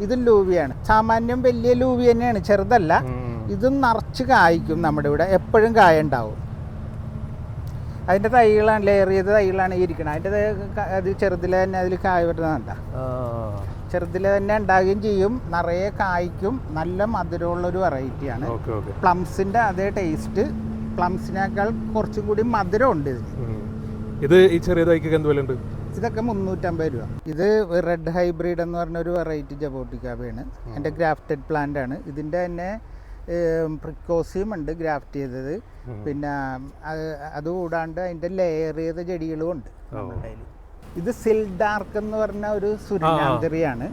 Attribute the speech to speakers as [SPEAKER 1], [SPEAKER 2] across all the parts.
[SPEAKER 1] ഇത് ലൂവിയാണ്. സാമാന്യം വലിയ ലൂവി തന്നെയാണ്, ചെറുതല്ല. ഇതും നിറച്ച് കായ്ക്കും. നമ്മുടെ ഇവിടെ എപ്പോഴും കായ ഉണ്ടാവും. അതിൻ്റെ തൈകളാണ്, ലെയർ ചെയ്ത തൈകളാണ് ഈ ഇരിക്കുന്നത്. അതിൻ്റെ അത് ചെറുതിലെ തന്നെ അതിൽ കായ വരുന്നതാണ്ട. ചെറുതിലെ തന്നെ ഉണ്ടാകുകയും ചെയ്യും, നിറയെ കായ്ക്കും. നല്ല മധുരമുള്ളൊരു വെറൈറ്റിയാണ്. പ്ലംസിൻ്റെ അതേ ടേസ്റ്റ്, പ്ലംസിനേക്കാൾ കുറച്ചും കൂടി മധുരമുണ്ട് ഇതിന്.
[SPEAKER 2] ഇത് ഈ ചെറിയ തൈക്ക് എന്ത് വിലയുണ്ട്?
[SPEAKER 1] ഇതൊക്കെ 350 രൂപ. ഇത് റെഡ് ഹൈബ്രിഡ് എന്ന് പറഞ്ഞൊരു വെറൈറ്റി ജബോട്ടിക്കാബയാണ്. എൻ്റെ ഗ്രാഫ്റ്റഡ് പ്ലാന്റ് ആണ്. ഇതിൻ്റെ തന്നെ പ്രിക്കോസിയം ഉണ്ട് ഗ്രാഫ്റ്റ് ചെയ്തത്. പിന്നെ അതുകൂടാണ്ട് അതിൻ്റെ ലെയർ ചെയ്ത ചെടികളും ഉണ്ട് നമ്മുടെ കയ്യിൽ. ഇത് സിൽഡാർക്ക് എന്ന് പറഞ്ഞ ഒരു സുരിനാം ചെറിയാണ്.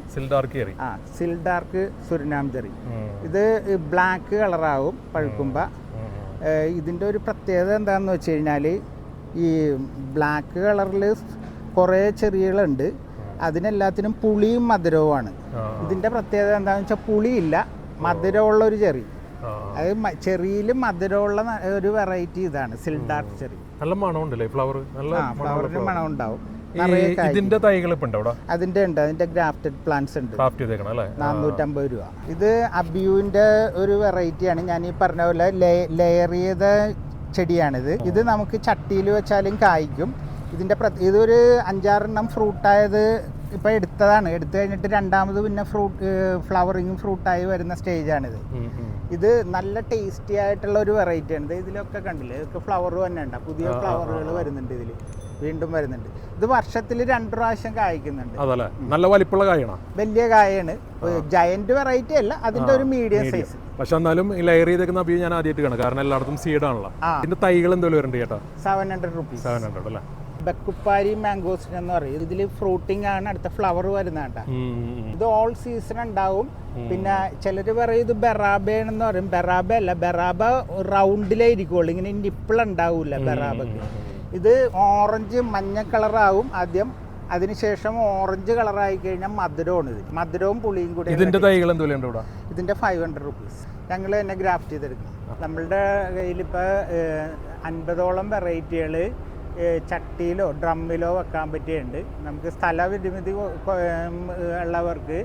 [SPEAKER 1] സിൽഡാർക്ക് സുരിനാം ചെറി. ഇത് ബ്ലാക്ക് കളറാവും പഴുക്കുമ്പോൾ. ഇതിൻ്റെ ഒരു പ്രത്യേകത എന്താണെന്ന് വെച്ച് കഴിഞ്ഞാൽ, ഈ ബ്ലാക്ക് കളറിൽ കുറേ ചെറികളുണ്ട്. അതിനെല്ലാത്തിനും പുളിയും മധുരവുമാണ്. ഇതിൻ്റെ പ്രത്യേകത എന്താണെന്ന് വെച്ചാൽ പുളിയില്ല, മധുരമുള്ള ഒരു ചെറി. അത് ചെറിയിൽ മധുരമുള്ള ഒരു വെറൈറ്റി ഇതാണ് സിൽഡാർക്ക് ചെറി.
[SPEAKER 2] നല്ല മണമുണ്ടല്ലേ ഫ്ലവർ?
[SPEAKER 1] ഫ്ലവറിന് മണം ഉണ്ടാവും.
[SPEAKER 2] ഇതിന്റെ തൈകൾ
[SPEAKER 1] അതിന്റെ ഉണ്ട്. അതിന്റെ ഗ്രാഫ്റ്റഡ് പ്ലാന്റ്സ് ഉണ്ട്. 450 രൂപ. ഇത് അബിയുവിന്റെ ഒരു വെറൈറ്റിയാണ്. ഞാൻ ഈ പറഞ്ഞ പോലെ ലെയർ ചെയ്ത ചെടിയാണിത്. ഇത് നമുക്ക് ചട്ടിയിൽ വെച്ചാലും കായ്ക്കും. ഇതിന്റെ ഇതൊരു 5-6 ഫ്രൂട്ടായത് ഇപ്പം എടുത്തതാണ്. എടുത്തു കഴിഞ്ഞിട്ട് രണ്ടാമത് പിന്നെ ഫ്ലവറിങ്ങും ഫ്രൂട്ടായി വരുന്ന സ്റ്റേജാണിത്. ഇത് നല്ല ടേസ്റ്റി ആയിട്ടുള്ള ഒരു വെറൈറ്റിയാണ്. ഇതിലൊക്കെ കണ്ടില്ലേ, ഇതൊക്കെ ഫ്ലവർ തന്നെ ഉണ്ട്. പുതിയ ഫ്ലവറുകൾ വരുന്നുണ്ട് ഇതിൽ, വീണ്ടും വരുന്നുണ്ട്. ഇത് വർഷത്തിൽ 2 പ്രാവശ്യം കായ്ക്കുന്നുണ്ട്.
[SPEAKER 2] നല്ല വലിപ്പമുള്ള കായാണ്,
[SPEAKER 1] വലിയ കായാണ്. ജയന്റ് വെറൈറ്റി അല്ല, അതിന്റെ ഒരു മീഡിയം സൈസ്.
[SPEAKER 2] പക്ഷെ എന്നാലും ലെയർ ചെയ്തേക്കുന്ന അബിയു ഞാൻ ആദ്യമായിട്ട് കാണാം. കാരണം എല്ലായിടത്തും സീഡാണല്ലോ. ഇതിന്റെ തൈകൾ എന്തെങ്കിലും വരണ്ട് ചേട്ടാ?
[SPEAKER 1] 700 രൂപീസ്.
[SPEAKER 2] 700 അല്ലേ?
[SPEAKER 1] ബക്കുപ്പാരി മാംഗോസിൻ എന്ന് പറയും. ഇതിൽ ഫ്രൂട്ടിംഗ് ആണ്, അടുത്ത ഫ്ലവർ വരുന്നതാണ്ട. ഇത് ഓൾ സീസൺ ഉണ്ടാവും. പിന്നെ ചിലർ പറയും ഇത് ബെറാബയാണെന്ന് പറയും. ബെറാബ അല്ല, ബെറാബ റൗണ്ടിലേ ഇരിക്കുള്ളൂ, ഇങ്ങനെ നിപ്പിൾ ഉണ്ടാവൂല ബെറാബക്ക്. ഇത് ഓറഞ്ച് മഞ്ഞ കളറാവും ആദ്യം, അതിനുശേഷം ഓറഞ്ച് കളറായി കഴിഞ്ഞാൽ മധുരമാണ്. ഇത് മധുരവും പുളിയും കൂടി.
[SPEAKER 2] ഇതിന്റെ തൈകൾ എന്തുകൊണ്ട്?
[SPEAKER 1] ഇതിന്റെ 500 രൂപീസ്. ഞങ്ങൾ തന്നെ ഗ്രാഫ്റ്റ് ചെയ്തെടുക്കും. നമ്മളുടെ കയ്യിലിപ്പോൾ 50ഓളം വെറൈറ്റികൾ ചട്ടിയിലോ ഡ്രമ്മിലോ വെക്കാൻ പറ്റിയുണ്ട്. നമുക്ക് സ്ഥലപരിമിതി ഉള്ളവർക്ക്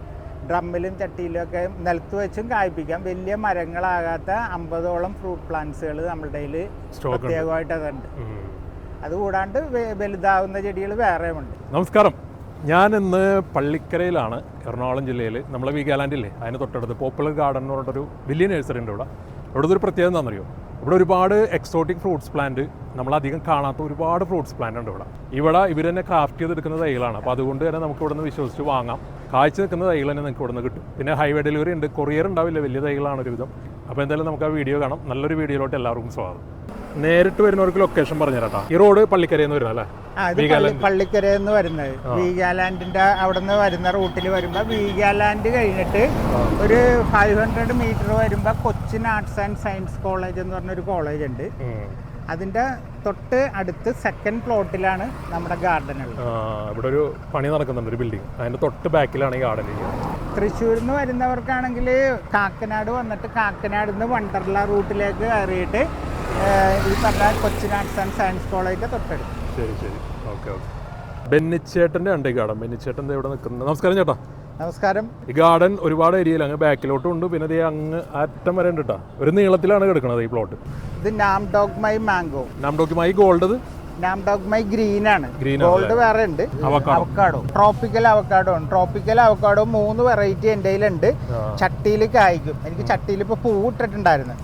[SPEAKER 1] ഡ്രമ്മിലും ചട്ടിയിലും ഒക്കെ നിലത്ത് വെച്ചും കായ്പ്പിക്കാം. വലിയ മരങ്ങളാകാത്ത 50ഓളം ഫ്രൂട്ട് പ്ലാന്റ്സുകൾ നമ്മുടെ കയ്യിൽ പ്രത്യേകമായിട്ട് അതുണ്ട്. അതുകൂടാണ്ട് വലുതാവുന്ന ചെടികൾ വേറെയുമുണ്ട്.
[SPEAKER 2] നമസ്കാരം, ഞാൻ ഇന്ന് പള്ളിക്കരയിലാണ്, എറണാകുളം ജില്ലയിൽ. നമ്മളെ വീഗാലാൻഡില്ലേ, അതിന് തൊട്ടടുത്ത് പോപ്പുലർ ഗാർഡൻ എന്ന് പറഞ്ഞിട്ടൊരു വലിയ നഴ്സറി ഉണ്ട് ഇവിടെ. ഇവിടുത്തെ ഒരു പ്രത്യേകത എന്താണെന്നറിയോ? ഇവിടെ ഒരുപാട് എക്സോട്ടിക് ഫ്രൂട്ട്സ് പ്ലാന്റ്, നമ്മളധികം കാണാത്ത ഒരുപാട് ഫ്രൂട്ട്സ് പ്ലാന്റ് ഉണ്ട് ഇവിടെ. ഇവർ തന്നെ ക്രാഫ്റ്റ് ചെയ്തെടുക്കുന്ന തൈകളാണ്. അപ്പോൾ അതുകൊണ്ട് തന്നെ നമുക്ക് ഇവിടെ നിന്ന് വിശ്വസിച്ച് വാങ്ങാം. കാഴ്ച നിൽക്കുന്ന തൈകൾ തന്നെ നിങ്ങൾക്ക് ഇവിടെ നിന്ന് കിട്ടും. പിന്നെ ഹൈവേ ഡെലിവറി ഉണ്ട്, കൊറിയർ ഉണ്ടാവില്ല, വലിയ തൈകളാണ് ഒരുവിധം. അപ്പോൾ എന്തായാലും നമുക്ക് ആ വീഡിയോ കാണാം. നല്ലൊരു വീഡിയോയിലോട്ട് എല്ലാവർക്കും സ്വാഗതം. നേരിട്ട് വരുന്നവർക്ക് ലൊക്കേഷൻ പറഞ്ഞുതരാം. ഈ റോഡ് പള്ളിക്കരയെന്ന് വരുന്നത് അല്ലേ?
[SPEAKER 1] പള്ളിക്കരയെന്ന് വരുന്നത് വീഗാലാൻഡിന്റെ അവിടെ നിന്ന് വരുന്ന റൂട്ടിൽ വരുമ്പോൾ വീഗാലാൻഡ് കഴിഞ്ഞിട്ട് ഒരു 500 മീറ്റർ വരുമ്പോൾ Cochin arts and science college എന്ന് പറഞ്ഞൊരു കോളേജ് ഉണ്ട്. അതിന്റെ തൊട്ട് അടുത്ത് സെക്കൻഡ് പ്ലോട്ടിലാണ് നമ്മുടെ ഗാർഡൻ ഉള്ളത്.
[SPEAKER 2] ഇവിടെ ഒരു പണി നടക്കുന്നുണ്ട്, ഒരു ബിൽഡിംഗ്, അതിന്റെ തൊട്ട് ബാക്കിലാണ് ഈ ഗാർഡൻ.
[SPEAKER 1] തൃശ്ശൂരിൽ നിന്ന് വരുന്നവർക്കാണെങ്കിൽ കാക്കനാട് വന്നിട്ട് കാക്കനാട് നിന്ന് വണ്ടർല റൂട്ടിലേക്ക് കയറിയിട്ട് ഈ പറഞ്ഞ കൊച്ചിൻ ആർട്സ് ആൻഡ് സയൻസ് കോളേജിന്റെ തൊട്ടടുത്ത്.
[SPEAKER 2] ശരി ശരി, ഓക്കെ ഓക്കെ. ബെന്നിച്ചേട്ടൻ്റെ ഉണ്ട് ഈ ഗാർഡൻ. ബെന്നിച്ചേട്ടൻ്റെ ഇവിടെ നിൽക്കുന്നത്. നമസ്കാരം ചേട്ടാ.
[SPEAKER 1] നമസ്കാരം.
[SPEAKER 2] ഈ ഗാർഡൻ ഒരുപാട് ഏരിയയിൽ അങ്ങ് ബാക്കിലോട്ടും ഉണ്ട്, പിന്നെ ഇത് അങ്ങ് അറ്റം വരെ ഉണ്ട് കേട്ടോ. ഒരു നീളത്തിലാണ് കിടക്കുന്നത് ഈ പ്ലോട്ട്.
[SPEAKER 1] ഇത് നാംഡോഗ്മൈ മാംഗോ.
[SPEAKER 2] നാംഡോഗ്മൈ ഗോൾഡ്.
[SPEAKER 1] നാംഡോഗ്മൈ ഗ്രീൻ ആണ്. ഗോൾഡ് വേറെ ഉണ്ട്. അവക്കാഡോ, ട്രോപ്പിക്കൽ അവക്കാഡോ ഉണ്ട്. ട്രോപ്പിക്കൽ അവക്കാഡോ 3 വെറൈറ്റി എൻ്റെ കയ്യിലുണ്ട്. ചട്ടിയിൽ കായ്ക്കും. എനിക്ക് ചട്ടിയിൽ ഇപ്പോൾ പൂവ് ഇട്ടിട്ടുണ്ടായിരുന്നു.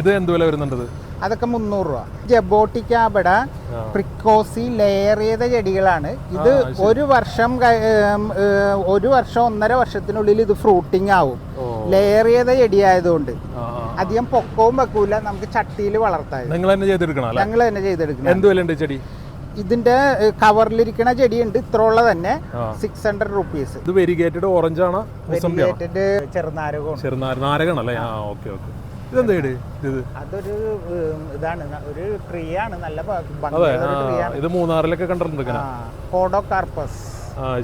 [SPEAKER 2] ഇത് എന്ത് വില വരുന്നുണ്ട്?
[SPEAKER 1] അതൊക്കെ 300 രൂപ. ജബോട്ടിക്കാബട പ്രിക്കോസി ലെയർ ചെയ്ത ചെടികളാണ്. ഇത് ഒരു വർഷം 1.5 വർഷത്തിനുള്ളിൽ ഇത് ഫ്രൂട്ടിങ് ആവും. ലെയർ ചെയ്ത ചെടിയായതുകൊണ്ട് അധികം പൊക്കവും വെക്കൂല, നമുക്ക് ചട്ടിയിൽ വളർത്താം.
[SPEAKER 2] ഞങ്ങൾ തന്നെ ചെയ്തെടുക്കണം. എന്ത് വിലയുണ്ട് ചെടി?
[SPEAKER 1] ഇതിന്റെ കവറിലിരിക്കുന്ന ചെടിയുണ്ട്, ഇത്ര ഉള്ള തന്നെ 600 രൂപീസ്.
[SPEAKER 2] ഇത് വെരിഗേറ്റഡ് ഓറഞ്ച് ആണോ?
[SPEAKER 1] ചെറുനാരകമാണല്ലേ?
[SPEAKER 2] അതൊരു
[SPEAKER 1] ഇതാണ്, ഒരു ട്രീ ആണ്. നല്ല
[SPEAKER 2] ഇത് മൂന്നാറിലൊക്കെ കണ്ടിട്ടുണ്ട്.
[SPEAKER 1] കോഡോകാർപ്പസ്.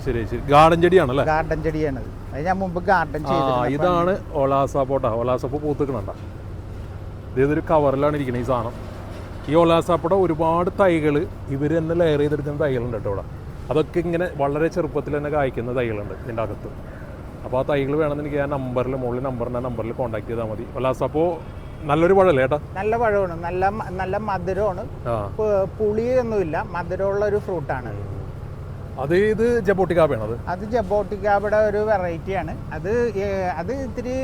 [SPEAKER 2] ശരി ശരി. ഗാർഡൻ ചെടിയാണല്ലേ?
[SPEAKER 1] ഗാർഡൻ ചെടിയാണ്. ഞാൻ മുമ്പ് ഗാർഡൻ ചെയ്തു.
[SPEAKER 2] ഇതാണ് ഒലാസാപ്പോട്ടാ. ഒലാസാപ്പോ പൂത്തുക്കണണ്ട. ഇതൊരു കവറിലാണ് ഇരിക്കുന്നത് ഈ സാധനം. ഈ ഒലാസാപ്പോടെ ഒരുപാട് തൈകൾ ഇവർ തന്നെ ലെയർ ചെയ്തെടുക്കുന്ന തൈകളുണ്ട് കേട്ടോ ഇവിടെ. അതൊക്കെ ഇങ്ങനെ വളരെ ചെറുപ്പത്തിൽ തന്നെ കായ്ക്കുന്ന തൈകളുണ്ട് ഇതിൻ്റെ അകത്ത്. അപ്പോൾ ആ തൈകൾ വേണമെന്നെനിക്ക് ആ നമ്പറിൽ മുകളിൽ നമ്പറിൽ കോൺടാക്ട് ചെയ്താൽ മതി. വല്ലാസ് അപ്പോൾ നല്ലൊരു പഴമല്ലേ ഏട്ടാ?
[SPEAKER 1] നല്ല പഴമാണ്, നല്ല മധുരമാണ്, പുളിയൊന്നുമില്ല, മധുരമുള്ള ഒരു ഫ്രൂട്ടാണ്.
[SPEAKER 2] അത് ഇത് ജബോട്ടിക്കാബയാണ്.
[SPEAKER 1] അത് ജബോട്ടിക്കാബയുടെ ഒരു വെറൈറ്റിയാണ്. അത് ഇത്തിരി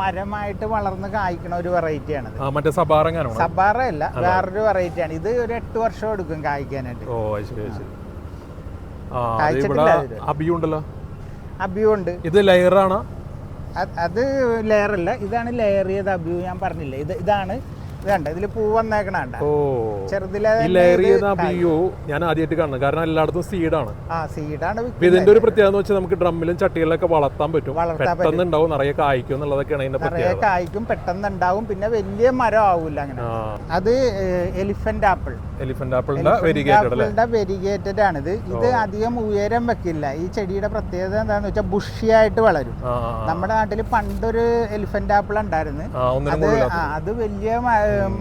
[SPEAKER 1] മരമായിട്ട് വളർന്ന് കായ്ക്കണ ഒരു വെറൈറ്റിയാണ്.
[SPEAKER 2] മറ്റേ സബാറ
[SPEAKER 1] സബാറ അല്ല, വേറൊരു വെറൈറ്റിയാണ്. ഇത് ഒരു 8 വർഷം എടുക്കും കായ്ക്കാനായിട്ട്.
[SPEAKER 2] അബിയുണ്ടല്ലോ,
[SPEAKER 1] അബിയുണ്ട്.
[SPEAKER 2] ഇത് ലെയറാണ്?
[SPEAKER 1] അത് ലെയർ അല്ല, ഇതാണ് ലെയർ ചെയ്ത അബിയു. ഞാൻ പറഞ്ഞില്ലേ, ഇതാണ് ഇതുണ്ട്, ഇതിൽ പൂ വന്നേക്കണ ചെറുതിലെ
[SPEAKER 2] ഞാൻ ആദ്യമായിട്ട് കാണുന്നത്. കാരണം എല്ലായിടത്തും സീഡാണ്.
[SPEAKER 1] സീഡാണ്.
[SPEAKER 2] ഇതിന്റെ ഒരു പ്രത്യേകത എന്ന് വെച്ചാൽ നമുക്ക് ഡ്രമ്മിലും ചട്ടികളിലൊക്കെ വളർത്താൻ പറ്റും. പെട്ടെന്ന് ഉണ്ടാവും, നിറയെ കായ്ക്കും എന്നുള്ളതൊക്കെയാണ് ഇതിന്റെ
[SPEAKER 1] നിറയെ കായ്ക്കും, പെട്ടെന്ന് ഉണ്ടാവും, പിന്നെ വലിയ മരം ആവൂല അങ്ങനെ. അത് എലിഫന്റ് ആപ്പിൾ.
[SPEAKER 2] എലിഫന്റ് ആപ്പിളിന്റെ
[SPEAKER 1] വെരിഗേറ്റഡ് ആണിത്. ഇത് അധികം ഉയരം വെക്കില്ല. ഈ ചെടിയുടെ പ്രത്യേകത എന്താന്ന് വെച്ചാൽ ബുഷിയായിട്ട് വളരും. നമ്മുടെ നാട്ടിൽ പണ്ടൊരു എലിഫന്റ് ആപ്പിൾ ഉണ്ടായിരുന്നു. അത് വലിയ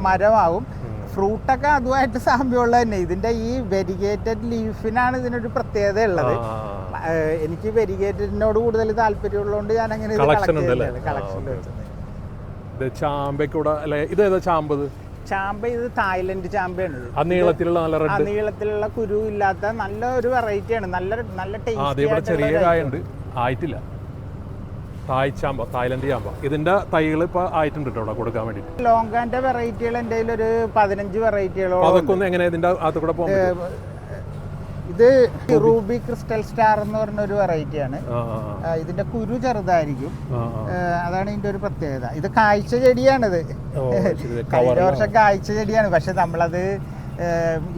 [SPEAKER 1] മരമാവും. ഫ്രൂട്ടൊക്കെ അതുമായിട്ട് സാമ്യമുള്ള തന്നെ. ഇതിന്റെ ഈ വെരിഗേറ്റഡ് ലീഫിനാണ് ഇതിനൊരു പ്രത്യേകത ഉള്ളത്. എനിക്ക് വെരിഗേറ്റഡിനോട് കൂടുതൽ താല്പര്യമുള്ളതുകൊണ്ട് ഞാൻ അങ്ങനെ ചാമ്പ. ഇത് തായ്ലൻഡ് ചാമ്പയാണ്. നീളത്തിലുള്ള കുരു ഇല്ലാത്ത നല്ല ഒരു വെറൈറ്റിയാണ്. നല്ല
[SPEAKER 2] ടേസ്റ്റ് ആയിട്ടില്ല. തായ്ലൻഡ് ചാമ്പ. ഇതിന്റെ തൈകൾ ഇപ്പൊ ആയിട്ടുണ്ട് കേട്ടോ കൊടുക്കാൻ വേണ്ടി.
[SPEAKER 1] ലോങ്കാന്റെ വെറൈറ്റികൾ എൻ്റെ ഒരു 15 വെറൈറ്റികളോളം.
[SPEAKER 2] അതൊക്കെ ഒന്ന് എങ്ങനെ ഇതിന്റെ അകത്ത് കൂടെ പോകും?
[SPEAKER 1] ഇത് റൂബി ക്രിസ്റ്റൽ സ്റ്റാർ എന്ന് പറഞ്ഞ ഒരു വെറൈറ്റിയാണ്. ഇതിന്റെ കുരു ചെറുതായിരിക്കും, അതാണ് ഇതിന്റെ ഒരു പ്രത്യേകത. ഇത് കായ്ച്ച ചെടിയാണിത്. കഴിഞ്ഞ വർഷം കായ്ച്ച ചെടിയാണ്. പക്ഷെ നമ്മളത്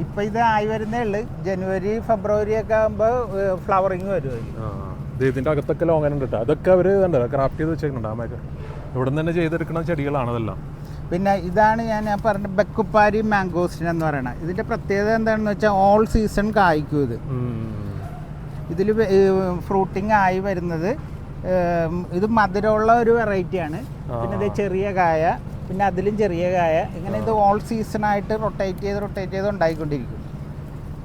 [SPEAKER 1] ഇപ്പൊ ഇത് ആയി വരുന്നേ ഉള്ളു. ജനുവരി ഫെബ്രുവരി ഒക്കെ ആകുമ്പോ ഫ്ലവറിങ് വരും.
[SPEAKER 2] ഇതിന്റെ അകത്തൊക്കെ ലോങ്ങനുണ്ട് കേട്ടോ. അതൊക്കെ അവര് ക്രാഫ്റ്റ് ചെയ്ത് വെച്ചേക്കുന്നുണ്ട്. ഇവിടെ നിന്ന് തന്നെ ചെയ്തെടുക്കുന്ന ചെടികളാണ് അതെല്ലാം.
[SPEAKER 1] പിന്നെ ഇതാണ് ഞാൻ പറഞ്ഞ ബെക്കുപ്പാരി മാംഗോസ്റ്റിൻ എന്ന് പറയുന്നത്. ഇതിന്റെ പ്രത്യേകത എന്താണെന്ന് വെച്ചാൽ ഓൾ സീസൺ കായ്ക്കും. ഇതിൽ ഫ്രൂട്ടിങ് ആയി വരുന്നത്. ഇത് മധുരമുള്ള ഒരു വെറൈറ്റിയാണ്. പിന്നെ ഇത് ചെറിയ കായ, പിന്നെ അതിലും ചെറിയ കായ. ഇങ്ങനെ ഇത് ഓൾ സീസൺ ആയിട്ട് റൊട്ടേറ്റ് ചെയ്ത് ഉണ്ടായിക്കൊണ്ടിരിക്കും.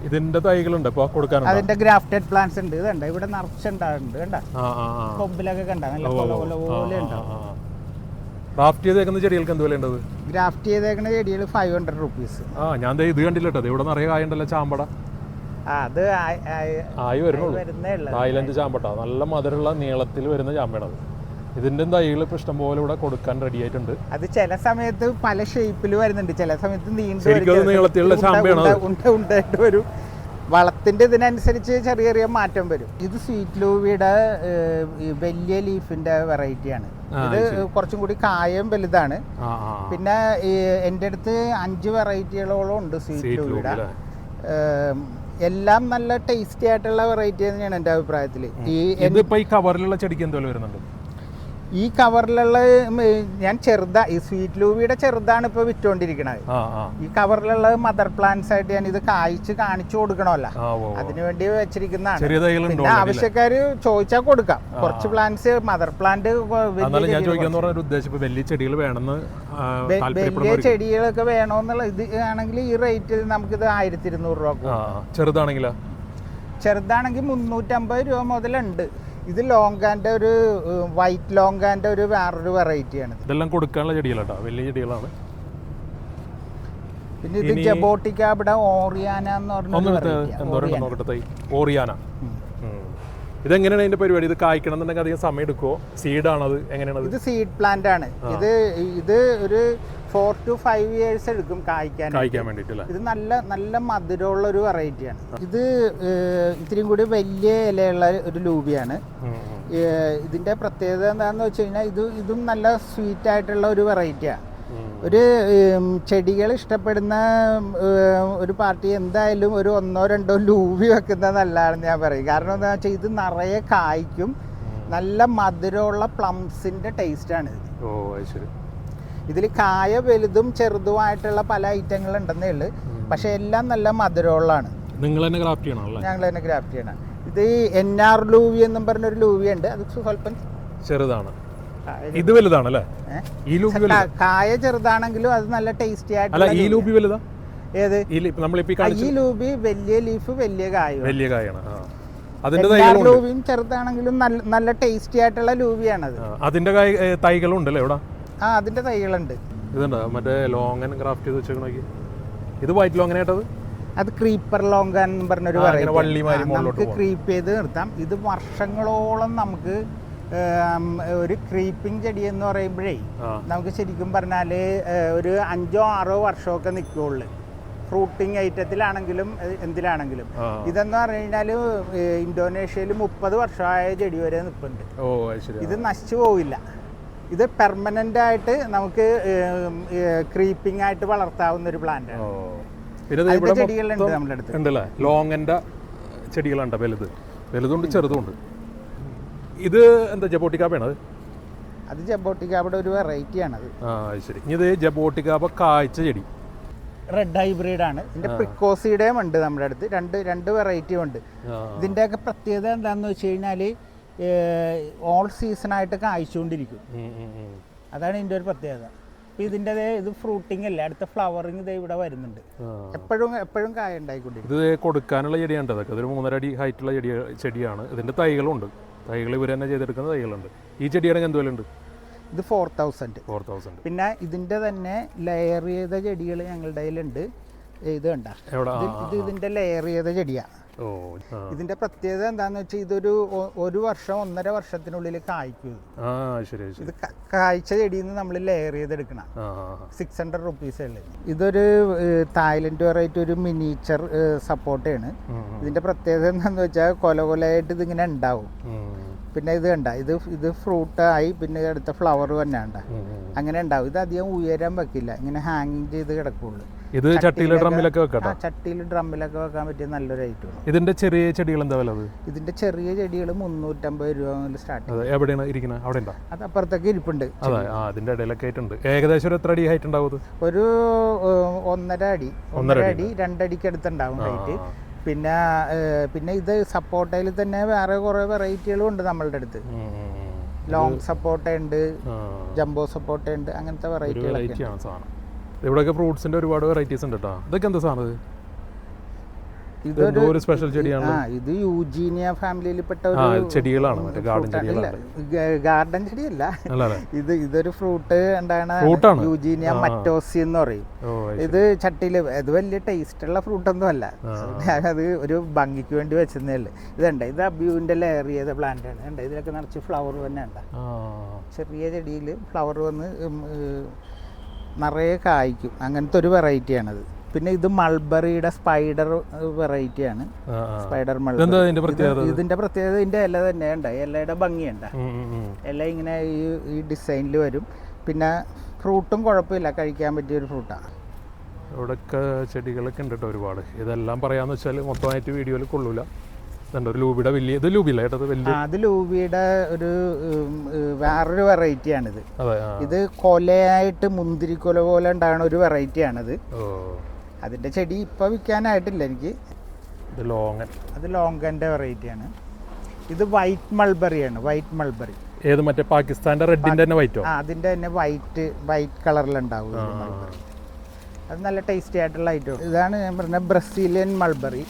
[SPEAKER 2] ഇതിന്റെ തൈകളുണ്ട്
[SPEAKER 1] അതിന്റെ ഗ്രാഫ്റ്റഡ് പ്ലാന്റ്സ് ഉണ്ട്. ഇതുണ്ട്, ഇവിടെ നിറച്ചുണ്ടാകുന്നുണ്ട്. കണ്ട കൊമ്പിലൊക്കെ കണ്ട നല്ല പോലെ ഉണ്ടാവും.
[SPEAKER 2] ഗ്രാഫ്റ്റ് ചെയ്തേക്കുന്ന ചെടികൾക്ക് എന്ത് വിലയുണ്ടത്?
[SPEAKER 1] ഗ്രാഫ്റ്റ് ചെയ്തേക്കുന്ന ചെടികൾ 500 റുപ്പീസ്.
[SPEAKER 2] ഞാൻ ഇത് കണ്ടില്ല കേട്ടോ. ഇവിടെ നിറയെ കായുണ്ടല്ലോ ചാമ്പട.
[SPEAKER 1] അത്
[SPEAKER 2] ആയി വരുന്നുള്ളൂ. തായ്ലൻഡ് ചാമ്പട്ട നല്ല മധുരമുള്ള നീളത്തിൽ വരുന്ന ചാമ്പയാണത്. ഇതിന്റെ തൈകൾ ഇപ്പൊ ഇഷ്ടംപോലെ ഇവിടെ കൊടുക്കാൻ റെഡി ആയിട്ടുണ്ട്.
[SPEAKER 1] അത് ചില സമയത്ത് പല ഷേപ്പിൽ വരുന്നുണ്ട്, ചില സമയത്ത്
[SPEAKER 2] നീളത്തിലുള്ള
[SPEAKER 1] ഉണ്ടായിട്ട് വരും. വളത്തിന്റെ ഇതിനനുസരിച്ച് ചെറിയ മാറ്റം വരും. ഇത് സ്വീറ്റ് ലൂവിയുടെ വലിയ ലീഫിന്റെ വെറൈറ്റിയാണ്. ഇത് കുറച്ചും കൂടി കായം വലുതാണ്. പിന്നെ എൻ്റെ അടുത്ത് 5 വെറൈറ്റികളോളം ഉണ്ട് സ്വീറ്റ് ലൂവിയുടെ. എല്ലാം നല്ല ടേസ്റ്റി ആയിട്ടുള്ള വെറൈറ്റി തന്നെയാണ് എൻ്റെ അഭിപ്രായത്തിൽ.
[SPEAKER 2] ഈ കവറിലുള്ള ചെടിക്ക് എന്തോലും വരുന്നുണ്ട്?
[SPEAKER 1] ഈ കവറിലുള്ള ഞാൻ ഈ സ്വീറ്റ് ലൂവിയുടെ ചെറുതാണ് ഇപ്പൊ വിറ്റുകൊണ്ടിരിക്കണത്. ഈ കവറിലുള്ള മദർ പ്ലാന്റ്സ് ആയിട്ട് ഞാൻ ഇത് കാണിച്ചു കൊടുക്കണമല്ലോ, അതിനുവേണ്ടി വെച്ചിരിക്കുന്നതാണ്. പിന്നെ ആവശ്യക്കാര് ചോദിച്ചാൽ കൊടുക്കാം. കുറച്ച് പ്ലാന്റ്സ് മദർ പ്ലാന്റ്
[SPEAKER 2] വലിയ
[SPEAKER 1] ചെടികളൊക്കെ വേണമെന്നുള്ള ഇത് ആണെങ്കിൽ ഈ റേറ്റ് നമുക്കിത് 1200 രൂപ. ചെറുതാണെങ്കിൽ 350 രൂപ മുതലുണ്ട്. ഇത് ലോങ്കാന്റെ ഒരു വൈറ്റ് ലോങ്കാന്റെ ഒരു വേറൊരു വെറൈറ്റിയാണ്.
[SPEAKER 2] ഇതെല്ലാം കൊടുക്കാനുള്ള ചെടികളാണ്, വലിയ ചെടികളാണ്.
[SPEAKER 1] പിന്നെ ഇത് ജബോട്ടിക്കാബയുടെ ഓറിയാന എന്ന്
[SPEAKER 2] പറഞ്ഞ ഓറിയാന. ഇതെങ്ങനെയാണ് ഇതിന്റെ പരിപാടി? ഇത് കായ്ക്കണം എന്നുണ്ടെങ്കിൽ അധികം സമയം എടുക്കുമോ? സീഡാണത്? എങ്ങനെയാണ്?
[SPEAKER 1] ഇത് സീഡ് പ്ലാന്റ് ആണ്. ഇത് ഒരു 4 to 5 years എടുക്കും കായ്ക്കാൻ
[SPEAKER 2] വേണ്ടിട്ട്.
[SPEAKER 1] ഇത് നല്ല മധുരമുള്ള ഒരു വെറൈറ്റിയാണ്. ഇത് ഇത്തിരി കൂടി വലിയ ഇലയുള്ള ഒരു ലൂബിയാണ്. ഇതിന്റെ പ്രത്യേകത എന്താണെന്ന് വെച്ച് കഴിഞ്ഞാൽ ഇതും നല്ല സ്വീറ്റ് ആയിട്ടുള്ള ഒരു വെറൈറ്റിയാണ്. ഒരു ചെടികൾ ഇഷ്ടപ്പെടുന്ന ഒരു പാർട്ടി എന്തായാലും ഒരു 1-2 ലൂബി വെക്കുന്നത് നല്ലതാണെന്ന് ഞാൻ പറയും. കാരണം എന്താ വെച്ചാൽ ഇത് നിറയെ കായ്ക്കും, നല്ല മധുരമുള്ള പ്ലംസിന്റെ ടേസ്റ്റാണ് ഇത്. ഇതിൽ കായ വലുതും ചെറുതുമായിട്ടുള്ള പല ഐറ്റങ്ങൾ ഉണ്ടെന്നേ ഉള്ളു, പക്ഷെ എല്ലാം നല്ല മധുരമുള്ളതാണ്.
[SPEAKER 2] ഞങ്ങൾ തന്നെ ഗ്രാഫ്റ്റ് ചെയ്യണം.
[SPEAKER 1] ഇത് NR ലൂവി എന്നും പറഞ്ഞൊരു ലൂവി ഉണ്ട്. അത് സ്വല്പം
[SPEAKER 2] ചെറുതാണ്. ഇത് വലുതാണല്ലേ?
[SPEAKER 1] കായ ചെറുതാണെങ്കിലും അത് നല്ല ടേസ്റ്റി ആയിട്ട്.
[SPEAKER 2] ഈ ലൂബി വലുതാ?
[SPEAKER 1] ഏത്?
[SPEAKER 2] ഈ ലൂബി
[SPEAKER 1] വലിയ ലീഫ് വലിയ കായാണ്.
[SPEAKER 2] അതിന്റെ
[SPEAKER 1] എല്ലാ
[SPEAKER 2] തൈകളുണ്ട്.
[SPEAKER 1] ലൂവിയും ചെറുതാണെങ്കിലും നല്ല നല്ല ടേസ്റ്റി ആയിട്ടുള്ള ലൂവിയാണത്.
[SPEAKER 2] അതിന്റെ തൈകളുണ്ടല്ലേ ഇവിടെ?
[SPEAKER 1] അതിന്റെ തൈകളുണ്ട്.
[SPEAKER 2] ഇതുണ്ടോ മറ്റേ ലോങ്ങൻ ക്രാഫ്റ്റ് ചെയ്ത് വെച്ചേക്കണോക്കി? ഇത് വൈറ്റ് ലോങ്ങൻ ആയിട്ടത്?
[SPEAKER 1] അത് ക്രീപ്പർ ലോങ്ങൻ എന്ന് പറഞ്ഞൊരു
[SPEAKER 2] വള്ളിമാരി
[SPEAKER 1] നമുക്ക് ക്രീപ്പ് ചെയ്ത് നിർത്താം. ഇത് വർഷങ്ങളോളം നമുക്ക് ഒരു ക്രീപ്പിംഗ് ചെടി എന്ന് പറയുമ്പോഴേ നമുക്ക് ശരിക്കും പറഞ്ഞാൽ ഒരു 5-6 വർഷമൊക്കെ നിൽക്കുകയുള്ളു. ഫ്രൂട്ടിങ് ഐറ്റത്തിലാണെങ്കിലും എന്തിലാണെങ്കിലും. ഇതെന്ന് പറഞ്ഞു കഴിഞ്ഞാൽ ഇന്തോനേഷ്യയിൽ 30 വർഷമായ ചെടി വരെ നിൽപ്പുണ്ട്. ഇത് നശിച്ചു പോവില്ല. ഇത് പെർമനന്റ് ആയിട്ട് നമുക്ക് ക്രീപ്പിംഗ് ആയിട്ട് വളർത്താവുന്ന ഒരു പ്ലാന്റ് ആണ്. ചെടികളുണ്ട് നമ്മുടെ അടുത്ത്.
[SPEAKER 2] ഉണ്ടല്ലേ ലോങ്ങന്റെ ചെടികളുണ്ട്, വലുതുണ്ട് ചെറുതുണ്ട്. ഇത് എന്താ ജബോട്ടിക്കാബാണ്?
[SPEAKER 1] അത് ജബോട്ടിക്കാബയുടെ ഒരു വെറൈറ്റി ആണത്.
[SPEAKER 2] ശരി. ഇത് ജബോട്ടിക്കാബ കായ്ച്ച ചെടി
[SPEAKER 1] റെഡ് ഹൈബ്രിഡ് ആണ്. ഇതിന്റെ പ്രിക്കോസിയുടെയും ഉണ്ട് നമ്മുടെ അടുത്ത്. രണ്ട് വെറൈറ്റിയും ഉണ്ട്. ഇതിന്റെയൊക്കെ പ്രത്യേകത എന്താണെന്ന് വെച്ച് കഴിഞ്ഞാൽ ഓൾ സീസണായിട്ട് കായ്ച്ചുകൊണ്ടിരിക്കും. അതാണ് ഇതിൻ്റെ ഒരു പ്രത്യേകത. അപ്പോൾ ഇതിൻ്റെ ഇത് ഫ്രൂട്ടിങ് അല്ല, അടുത്ത ഫ്ലവറിങ് ഇത് ഇവിടെ വരുന്നുണ്ട്. എപ്പോഴും കായ ഉണ്ടായിക്കൊണ്ടിരിക്കും.
[SPEAKER 2] ഇത് കൊടുക്കാനുള്ള ചെടിയാണ്. അതൊക്കെ അതൊരു 3.5 അടി ഹൈറ്റുള്ള ചെടിയാണ്. ഇതിൻ്റെ തൈകളുണ്ട്. തൈകൾ ഇവർ തന്നെ ചെയ്തെടുക്കുന്ന തൈകളുണ്ട്. ഈ ചെടിയാണെങ്കിൽ എന്ത് വിലയുണ്ട്?
[SPEAKER 1] ഇത് 4,000. പിന്നെ ഇതിൻ്റെ തന്നെ ലെയർ ചെയ്ത ചെടികൾ ഞങ്ങളുടെ കയ്യിലുണ്ട്. ഇത് കണ്ട, ഇത് ഇതിൻ്റെ ലെയർ ചെയ്ത ചെടിയാണ്. ഇതിന്റെ പ്രത്യേകത എന്താന്ന് വെച്ചാൽ ഇതൊരു 1 വർഷം 1.5 വർഷത്തിനുള്ളിൽ കായ്ക്കും. ഇത് കായ്ച്ച ചെടിയിൽ നിന്ന് നമ്മൾ ലെയർ ചെയ്തെടുക്കണം. 600 റുപ്പീസേ ഉള്ളൂ. ഇതൊരു തായ്ലൻഡ് വെറൈറ്റി ഒരു മിനിച്ചർ സപ്പോർട്ടാണ്. ഇതിന്റെ പ്രത്യേകത എന്താന്ന് വെച്ചാൽ കൊലകൊലയായിട്ട് ഇതിങ്ങനെ ഉണ്ടാവും. പിന്നെ ഇത് കണ്ട, ഇത് ഫ്രൂട്ടായി പിന്നെ അടുത്ത ഫ്ലവർ തന്നെ ഉണ്ട്, അങ്ങനെ ഉണ്ടാവും. ഇത് അധികം ഉയരാൻ വെക്കില്ല, ഇങ്ങനെ ഹാങ്ങിങ് ചെയ്ത് കിടക്കുള്ളൂ.
[SPEAKER 2] ഇത് ചട്ടിയിലെ ഡ്രമ്മിലൊക്കെ വെക്കാം.
[SPEAKER 1] ചട്ടിയിൽ ഡ്രമ്മിലൊക്കെ വെക്കാൻ പറ്റിയ നല്ലൊരു ഐറ്റം.
[SPEAKER 2] ഇതിന്റെ ചെറിയ ചെടികൾ എന്താ വില?
[SPEAKER 1] ഇതിന്റെ ചെറിയ ചെടികൾ 350 രൂപ മുതൽ സ്റ്റാർട്ട്.
[SPEAKER 2] എവിടെയാണ് ഇരിക്കുന്നത്? അവിടെ ഉണ്ടോ?
[SPEAKER 1] അത് അപ്പുറത്തേക്ക് ഇരിപ്പുണ്ട്.
[SPEAKER 2] അതിന്റെ ഇടയിലൊക്കെ ആയിട്ടുണ്ട്. ഏകദേശം എത്ര അടി ഹൈറ്റ് ഉണ്ടാവും?
[SPEAKER 1] ഒരു 1.5 അടി 2 അടിക്ക് അടുത്തുണ്ടാവും ഹൈറ്റ്. പിന്നെ ഇത് സപ്പോർട്ടയിൽ തന്നെ വേറെ കുറെ വെറൈറ്റികളും ഉണ്ട് നമ്മളുടെ അടുത്ത്. ലോങ് സപ്പോർട്ട ഉണ്ട്, ജംബോ സപ്പോർട്ട ഉണ്ട്, അങ്ങനത്തെ വെറൈറ്റികളൊക്കെ.
[SPEAKER 2] ഇവിടെയൊക്കെ ഫ്രൂട്ട്സിന്റെ ഒരുപാട് വെറൈറ്റീസ് ഉണ്ട് കേട്ടോ. ഇതൊക്കെ എന്താ സാധനം? ഇതൊരു സ്പെഷ്യൽ ചെടിയാണ്.
[SPEAKER 1] ഇത് യൂജീനിയ ഫാമിലിയിൽപ്പെട്ട
[SPEAKER 2] ചെടികളാണ്.
[SPEAKER 1] ഗാർഡൻ ചെടിയല്ല, ഇതൊരു ഫ്രൂട്ട് ഉണ്ടാണ്. യൂജീനിയ മറ്റോസി എന്ന് പറയും. ഇത് ചട്ടിയില് ഇത് വലിയ ടേസ്റ്റ് ഉള്ള ഫ്രൂട്ടൊന്നും അല്ല, അത് ഒരു ഭംഗിക്ക് വേണ്ടി വെച്ചതേ ഉള്ളു. ഇതുണ്ട്, ഇത് അബ്യൂവിന്റെ ലെയർ ചെയ്ത പ്ലാന്റ് ആണ്. ഉണ്ട്, ഇതിലൊക്കെ നിറച്ച് ഫ്ലവർ തന്നെ ഉണ്ട്. ചെറിയ ചെടിയിൽ ഫ്ലവർ വന്ന് നിറയെ കായ്ക്കും. അങ്ങനത്തെ ഒരു വെറൈറ്റിയാണത്. പിന്നെ ഇത് മൾബറിയുടെ സ്പൈഡർ വെറൈറ്റിയാണ്. Spider mulberry. ഇതിന്റെ പ്രത്യേകത ഇതിന്റെ ഇല തന്നെ ഉണ്ട്. ഇലയുടെ ഭംഗിയുണ്ട്. ഇല ഇങ്ങനെ ഈ ഡിസൈനിൽ വരും. പിന്നെ ഫ്രൂട്ടും കുഴപ്പമില്ല, കഴിക്കാൻ പറ്റിയൊരു ഫ്രൂട്ടാണ്.
[SPEAKER 2] ഇവിടെയൊക്കെ ചെടികളൊക്കെ ഉണ്ട് കേട്ടോ ഒരുപാട്. ഇതെല്ലാം പറയാന്ന് വെച്ചാൽ മൊത്തമായിട്ട് വീഡിയോയിൽ കൊള്ളൂല. ഒരു ലൂബിയുടെ വലിയ, ഇത് ലൂബില്ല കേട്ടോ,
[SPEAKER 1] അത് ലൂബിയുടെ ഒരു വേറൊരു വെറൈറ്റിയാണിത്. ഇത് കൊലയായിട്ട് മുന്തിരിക്കൊല പോലെ ഉണ്ടാകുന്ന ഒരു വെറൈറ്റിയാണിത്. അതിന്റെ ചെടി ഇപ്പൊ വിൽക്കാനായിട്ടില്ല എനിക്ക്. അത് ലോങ്കന്റെ വെറൈറ്റിയാണ്. ഇത് വൈറ്റ് മൾബറിയാണ്. വൈറ്റ് മൾബറി
[SPEAKER 2] ഏത് മറ്റേ പാകിസ്ഥാന്റെ റെഡിന്റെ തന്നെ വൈറ്റോ?
[SPEAKER 1] അതിന്റെ തന്നെ വൈറ്റ് കളറിലുണ്ടാവും. അത് നല്ല ടേസ്റ്റി ആയിട്ടുള്ള ഐറ്റം. ഇതാണ് ഞാൻ പറഞ്ഞ ബ്രസീലിയൻ മൾബറി.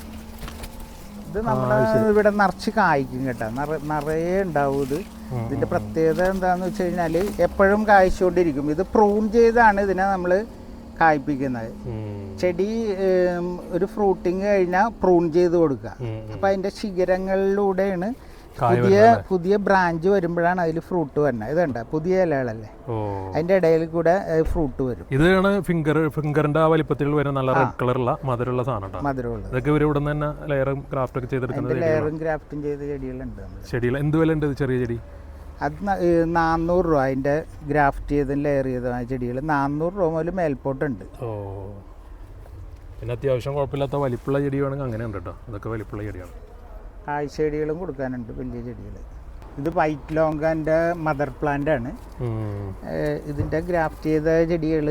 [SPEAKER 1] ഇത് നമ്മുടെ ഇവിടെ നിറച്ച് കായ്ക്കും കേട്ടോ, നിറയെ ഉണ്ടാവും. ഇതിന്റെ പ്രത്യേകത എന്താന്ന് വെച്ച് കഴിഞ്ഞാല് എപ്പോഴും കായ്ച്ചുകൊണ്ടിരിക്കും. ഇത് പ്രൂൺ ചെയ്താണ് ഇതിനെ നമ്മൾ കായ്പ്പിക്കുന്നത്. ചെടി ഒരു ഫ്രൂട്ടിങ് കഴിഞ്ഞാൽ പ്രൂൺ ചെയ്ത് കൊടുക്കുക. അപ്പൊ അതിന്റെ ശിഖരങ്ങളിലൂടെയാണ് പുതിയ ബ്രാഞ്ച് വരുമ്പോഴാണ് അതിൽ ഫ്രൂട്ട് വരുന്നത്. ഇതുണ്ട്, പുതിയ ഇലകളല്ലേ, അതിന്റെ ഇടയിൽ കൂടെ ഫ്രൂട്ട് വരും.
[SPEAKER 2] ഇതാണ് ഫിംഗറിന്റെ വലിപ്പത്തിൽ വരുന്ന നല്ല റെഡ് കളറുള്ള മധുരമുള്ള സാധനം.
[SPEAKER 1] മധുരമുള്ളത്
[SPEAKER 2] ഇതൊക്കെ ഇവർ ഇവിടെ തന്നെ ലെയറും ക്രാഫ്റ്റ് ഒക്കെ ചെയ്തെടുക്കുന്നത്.
[SPEAKER 1] ലെയറും ക്രാഫ്റ്റും ചെയ്ത ചെടികളുണ്ട്.
[SPEAKER 2] ചെടികൾ എന്ത് വില ഉണ്ട്? ചെറിയ ചെടി
[SPEAKER 1] അത് 400 രൂപ. അതിന്റെ ഗ്രാഫ്റ്റ് ചെയ്ത് ലെയർ ചെയ്ത ചെടികൾ 400 രൂപ മുതൽ മേൽപോട്ടുണ്ട്.
[SPEAKER 2] പിന്നെ അത്യാവശ്യം കുഴപ്പമില്ലാത്ത വലിപ്പുള്ള ചെടി വേണമെങ്കിൽ അങ്ങനെ ഉണ്ട് കേട്ടോ. ഇതൊക്കെ വലിപ്പുള്ള ചെടിയാണ്.
[SPEAKER 1] കായ് ചെടികളും കൊടുക്കാനുണ്ട്, വലിയ ചെടികൾ. ഇത് വൈറ്റ് ലോങ്കൻ്റെ മദർ പ്ലാന്റ് ആണ്. ഇതിൻ്റെ ഗ്രാഫ്റ്റ് ചെയ്ത ചെടികൾ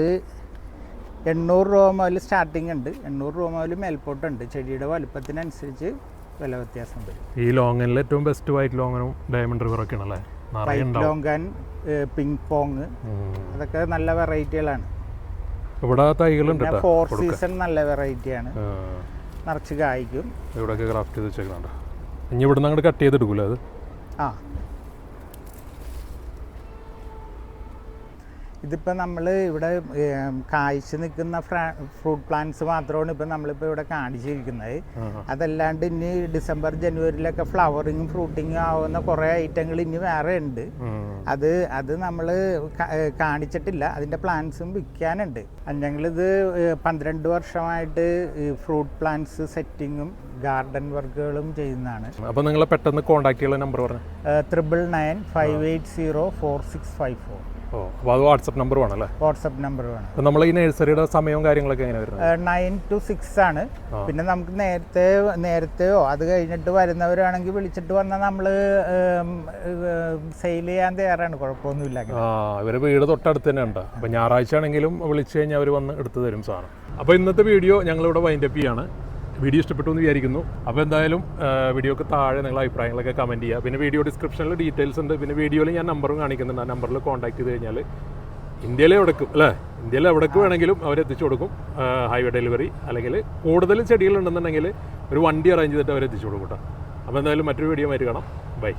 [SPEAKER 1] 800 രൂപ മുതൽ സ്റ്റാർട്ടിങ് ഉണ്ട്. 800 രൂപ മുതൽ മേൽപോട്ടുണ്ട്. ചെടിയുടെ വലുപ്പത്തിനനുസരിച്ച് വില വ്യത്യാസം വരും.
[SPEAKER 2] ഈ ലോങ്ങനിൽ ഏറ്റവും ബെസ്റ്റ് വൈറ്റ് ലോങ്ങനും ഡയമണ്ട് റിവറൊക്കെ ആണല്ലേ?
[SPEAKER 1] വൈറ്റ് ലോങ്കൻ, പിങ്ക് പോങ്, അതൊക്കെ നല്ല വെറൈറ്റികളാണ്.
[SPEAKER 2] ഇവിടെ തൈകളുണ്ട്.
[SPEAKER 1] 4 സീസൺ നല്ല വെറൈറ്റിയാണ്, നിറച്ച് കായ്ക്കും.
[SPEAKER 2] ഇവിടെയൊക്കെ ക്രാഫ്റ്റ് ചെയ്ത് വെച്ചേക്കുന്നുണ്ട്. ഇനി ഇവിടെ നിന്ന് അങ്ങോട്ട് കട്ട് ചെയ്തെടുക്കൂലേ അത്?
[SPEAKER 1] ആ, ഇതിപ്പോൾ നമ്മൾ ഇവിടെ കായ്ച്ച് നിൽക്കുന്ന ഫ്രൂട്ട് പ്ലാന്റ്സ് മാത്രമാണ് ഇപ്പം നമ്മളിപ്പോൾ ഇവിടെ കാണിച്ചിരിക്കുന്നത്. അതല്ലാണ്ട് ഇനി ഡിസംബർ ജനുവരിയിലൊക്കെ ഫ്ലവറിങ്ങും ഫ്രൂട്ടിങ്ങും ആവുന്ന കുറേ ഐറ്റങ്ങൾ ഇനി വേറെ ഉണ്ട്. അത് നമ്മൾ കാണിച്ചിട്ടില്ല. അതിൻ്റെ പ്ലാന്റ്സും വിൽക്കാനുണ്ട്. ഞങ്ങളിത് 12 വർഷമായിട്ട് ഫ്രൂട്ട് പ്ലാന്റ്സ് സെറ്റിങ്ങും ഗാർഡൻ വർക്കുകളും ചെയ്യുന്നതാണ്.
[SPEAKER 2] അപ്പോൾ നിങ്ങളെ പെട്ടെന്ന് കോൺടാക്ട് ചെയ്യുന്ന നമ്പർ പറഞ്ഞു.
[SPEAKER 1] 9995804654.
[SPEAKER 2] ഓ, അപ്പോൾ അത് വാട്സപ്പ് നമ്പർ വേണം അല്ലേ?
[SPEAKER 1] വാട്സപ്പ് നമ്പർ വേണം.
[SPEAKER 2] അപ്പോൾ നമ്മൾ ഈ നഴ്സറിയുടെ സമയവും കാര്യങ്ങളൊക്കെ എങ്ങനെ വരുന്നത്?
[SPEAKER 1] 9 to 6 ആണ്. പിന്നെ നമുക്ക് നേരത്തെയോ അത് കഴിഞ്ഞിട്ട് വരുന്നവരാണെങ്കിൽ വിളിച്ചിട്ട് വന്നാൽ നമ്മൾ സെയിൽ ചെയ്യാൻ തയ്യാറാണ്, കുഴപ്പമൊന്നുമില്ല.
[SPEAKER 2] ഇവർ വീട് തൊട്ടടുത്ത് തന്നെ ഉണ്ട്. അപ്പോൾ ഞായറാഴ്ച ആണെങ്കിലും വിളിച്ചു കഴിഞ്ഞാൽ അവർ വന്ന് എടുത്തു തരും സാധനം. അപ്പോൾ ഇന്നത്തെ വീഡിയോ ഞങ്ങളിവിടെ വൈൻഡപ്പ് ചെയ്യാണ്. വീഡിയോ ഇഷ്ടപ്പെട്ടു എന്ന് വിചാരിക്കുന്നു. അപ്പോൾ എന്തായാലും വീഡിയോക്ക് താഴെ നിങ്ങളുടെ അഭിപ്രായങ്ങളൊക്കെ കമൻറ്റ് ചെയ്യുക. പിന്നെ വീഡിയോ ഡിസ്ക്രിപ്ഷനിൽ ഡീറ്റെയിൽസ് ഉണ്ട്. പിന്നെ വീഡിയോയിൽ ഞാൻ നമ്പറും കാണിക്കുന്നുണ്ട്. ആ നമ്പറിൽ കോൺടാക്ട് ചെയ്ത് കഴിഞ്ഞാൽ ഇന്ത്യയിലെ എവിടേക്കും അല്ലേ, ഇന്ത്യയിലെ എവിടേക്ക് വേണമെങ്കിലും അവരെത്തിച്ചു കൊടുക്കും. ഹൈവേ ഡെലിവറി അല്ലെങ്കിൽ കൂടുതൽ ചെടികളുണ്ടെന്നുണ്ടെങ്കിൽ ഒരു വണ്ടി അറേഞ്ച് ചെയ്തിട്ട് അവരെത്തിച്ചു കൊടുക്കും കേട്ടോ. അപ്പോൾ എന്തായാലും മറ്റൊരു വീഡിയോ ആയിട്ട് കാണാം. ബൈ.